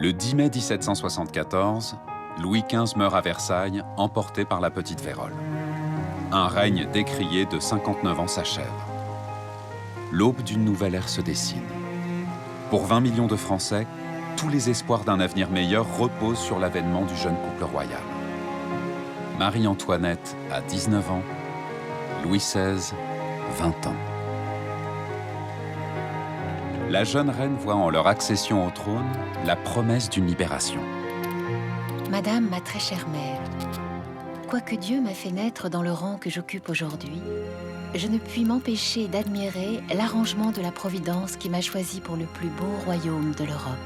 Le 10 mai 1774, Louis XV meurt à Versailles, emporté par la petite vérole. Un règne décrié de 59 ans s'achève. L'aube d'une nouvelle ère se dessine. Pour 20 millions de Français, tous les espoirs d'un avenir meilleur reposent sur l'avènement du jeune couple royal. Marie-Antoinette a 19 ans, Louis XVI, 20 ans. La jeune reine voit en leur accession au trône la promesse d'une libération. Madame, ma très chère mère, quoique Dieu m'a fait naître dans le rang que j'occupe aujourd'hui, je ne puis m'empêcher d'admirer l'arrangement de la Providence qui m'a choisi pour le plus beau royaume de l'Europe.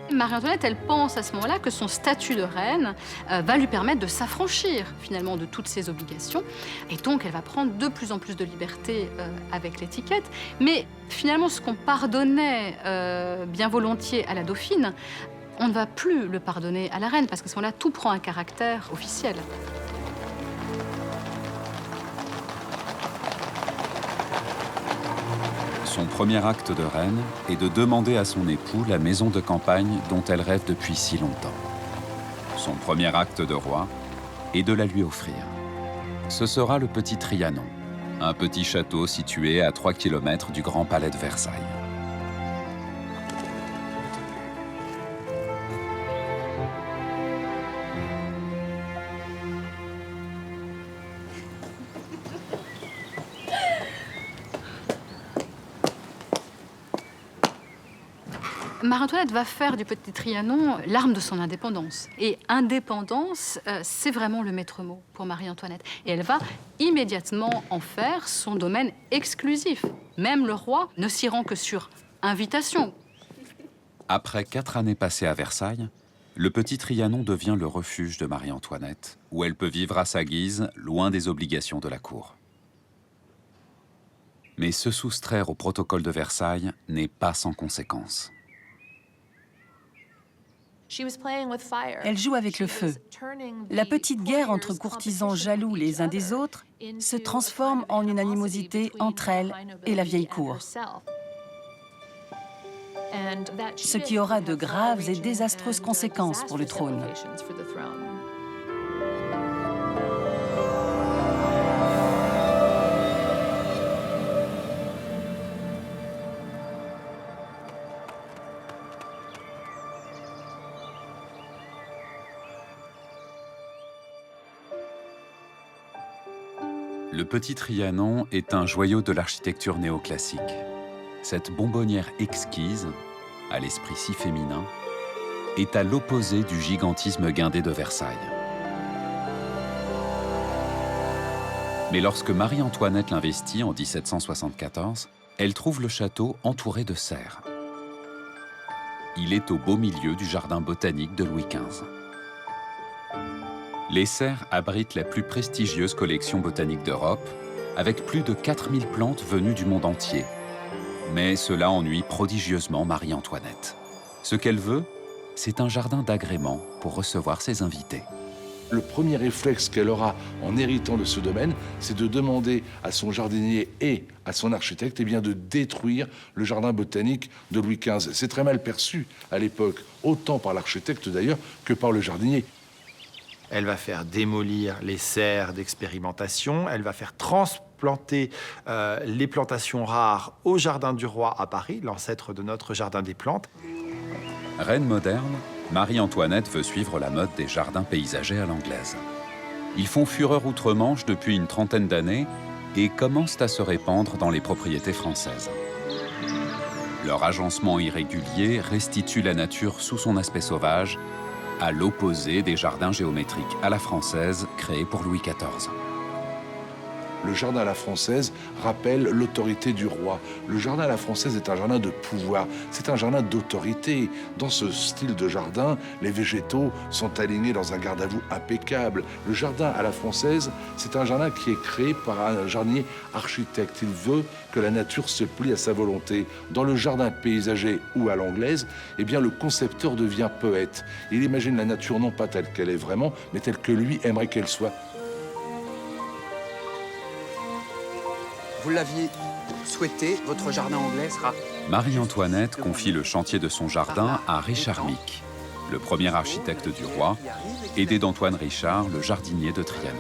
Marie-Antoinette, elle pense à ce moment-là que son statut de reine va lui permettre de s'affranchir finalement de toutes ses obligations. Et donc, elle va prendre de plus en plus de liberté avec l'étiquette. Mais finalement, ce qu'on pardonnait bien volontiers à la dauphine, on ne va plus le pardonner à la reine, parce qu'à ce moment-là, tout prend un caractère officiel. Son premier acte de reine est de demander à son époux la maison de campagne dont elle rêve depuis si longtemps. Son premier acte de roi est de la lui offrir. Ce sera le petit Trianon, un petit château situé à 3 km du Grand Palais de Versailles. Marie-Antoinette va faire du petit Trianon l'arme de son indépendance. Et indépendance, c'est vraiment le maître mot pour Marie-Antoinette. Et elle va immédiatement en faire son domaine exclusif. Même le roi ne s'y rend que sur invitation. Après 4 années passées à Versailles, le petit Trianon devient le refuge de Marie-Antoinette, où elle peut vivre à sa guise, loin des obligations de la cour. Mais se soustraire au protocole de Versailles n'est pas sans conséquences. Elle joue avec le feu. La petite guerre entre courtisans jaloux les uns des autres se transforme en une animosité entre elle et la vieille cour. Ce qui aura de graves et désastreuses conséquences pour le trône. Le petit Trianon est un joyau de l'architecture néoclassique. Cette bonbonnière exquise, à l'esprit si féminin, est à l'opposé du gigantisme guindé de Versailles. Mais lorsque Marie-Antoinette l'investit en 1774, elle trouve le château entouré de serres. Il est au beau milieu du jardin botanique de Louis XV. Les serres abritent la plus prestigieuse collection botanique d'Europe, avec plus de 4000 plantes venues du monde entier. Mais cela ennuie prodigieusement Marie-Antoinette. Ce qu'elle veut, c'est un jardin d'agrément pour recevoir ses invités. Le premier réflexe qu'elle aura en héritant de ce domaine, c'est de demander à son jardinier et à son architecte de détruire le jardin botanique de Louis XV. C'est très mal perçu à l'époque, autant par l'architecte d'ailleurs que par le jardinier. Elle va faire démolir les serres d'expérimentation, elle va faire transplanter les plantations rares au Jardin du Roi à Paris, l'ancêtre de notre Jardin des Plantes. Reine moderne, Marie-Antoinette veut suivre la mode des jardins paysagers à l'anglaise. Ils font fureur outre-Manche depuis une trentaine d'années et commencent à se répandre dans les propriétés françaises. Leur agencement irrégulier restitue la nature sous son aspect sauvage, à l'opposé des jardins géométriques à la française créés pour Louis XIV. Le jardin à la française rappelle l'autorité du roi. Le jardin à la française est un jardin de pouvoir, c'est un jardin d'autorité. Dans ce style de jardin, les végétaux sont alignés dans un garde-à-vous impeccable. Le jardin à la française, c'est un jardin qui est créé par un jardinier architecte. Il veut que la nature se plie à sa volonté. Dans le jardin paysager ou à l'anglaise, eh bien, le concepteur devient poète. Il imagine la nature non pas telle qu'elle est vraiment, mais telle que lui aimerait qu'elle soit. Vous l'aviez souhaitez, votre jardin anglais sera... Marie-Antoinette confie le chantier de son jardin à Richard Mick, le premier architecte du roi, aidé d'Antoine Richard, le jardinier de Trianon.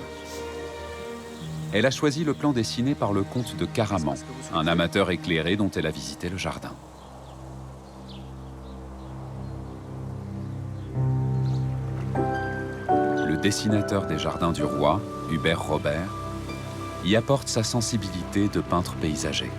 Elle a choisi le plan dessiné par le comte de Caraman, un amateur éclairé dont elle a visité le jardin. Le dessinateur des jardins du roi, Hubert Robert, y apporte sa sensibilité de peintre paysager.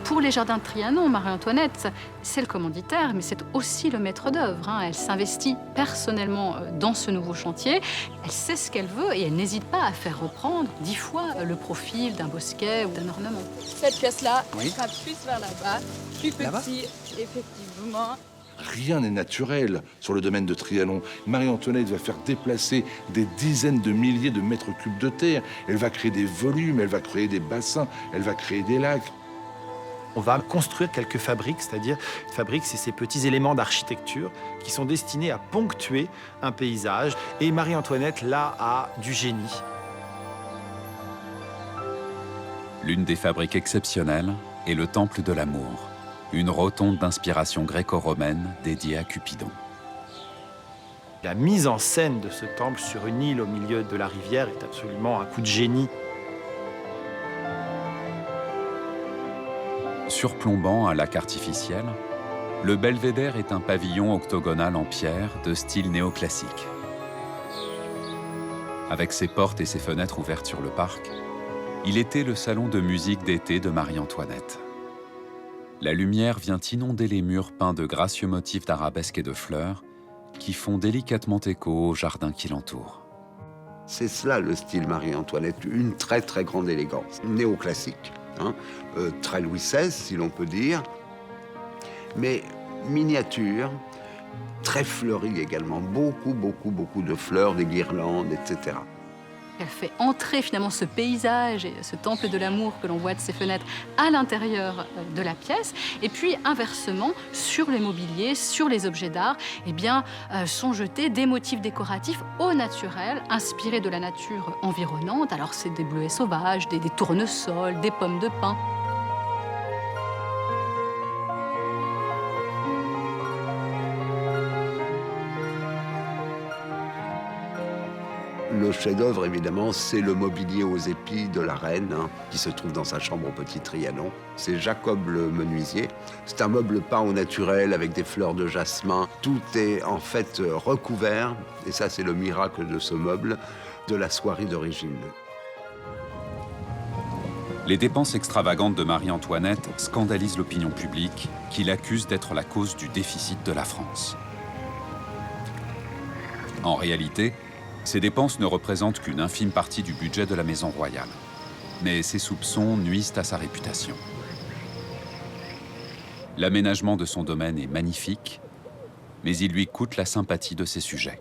Pour les jardins de Trianon, Marie-Antoinette, c'est le commanditaire, mais c'est aussi le maître d'œuvre. Elle s'investit personnellement dans ce nouveau chantier. Elle sait ce qu'elle veut et elle n'hésite pas à faire reprendre 10 fois le profil d'un bosquet ou d'un ornement. Cette pièce-là Oui. sera plus vers là-bas, plus petit, effectivement. Rien n'est naturel sur le domaine de Trianon. Marie-Antoinette va faire déplacer des dizaines de milliers de mètres cubes de terre. Elle va créer des volumes, elle va créer des bassins, elle va créer des lacs. On va construire quelques fabriques, c'est-à-dire une fabrique, c'est ces petits éléments d'architecture qui sont destinés à ponctuer un paysage. Et Marie-Antoinette, là, a du génie. L'une des fabriques exceptionnelles est le Temple de l'Amour, une rotonde d'inspiration gréco-romaine dédiée à Cupidon. La mise en scène de ce temple sur une île au milieu de la rivière est absolument un coup de génie. Surplombant un lac artificiel, le belvédère est un pavillon octogonal en pierre de style néoclassique. Avec ses portes et ses fenêtres ouvertes sur le parc, il était le salon de musique d'été de Marie-Antoinette. La lumière vient inonder les murs peints de gracieux motifs d'arabesques et de fleurs qui font délicatement écho au jardin qui l'entoure. C'est cela le style Marie-Antoinette, une très très grande élégance, néoclassique, très Louis XVI si l'on peut dire, mais miniature, très fleurie également, beaucoup de fleurs, des guirlandes, etc. Elle fait entrer finalement ce paysage et ce temple de l'amour que l'on voit de ses fenêtres à l'intérieur de la pièce. Et puis, inversement, sur les mobiliers, sur les objets d'art, sont jetés des motifs décoratifs au naturel, inspirés de la nature environnante. Alors, c'est des bleuets sauvages, des tournesols, des pommes de pin. Le chef-d'œuvre, évidemment, c'est le mobilier aux épis de la reine, qui se trouve dans sa chambre au Petit Trianon. C'est Jacob le menuisier. C'est un meuble peint au naturel avec des fleurs de jasmin. Tout est en fait recouvert, et ça c'est le miracle de ce meuble, de la soierie d'origine. Les dépenses extravagantes de Marie-Antoinette scandalisent l'opinion publique, qui l'accuse d'être la cause du déficit de la France. En réalité, ces dépenses ne représentent qu'une infime partie du budget de la maison royale. Mais ces soupçons nuisent à sa réputation. L'aménagement de son domaine est magnifique, mais il lui coûte la sympathie de ses sujets.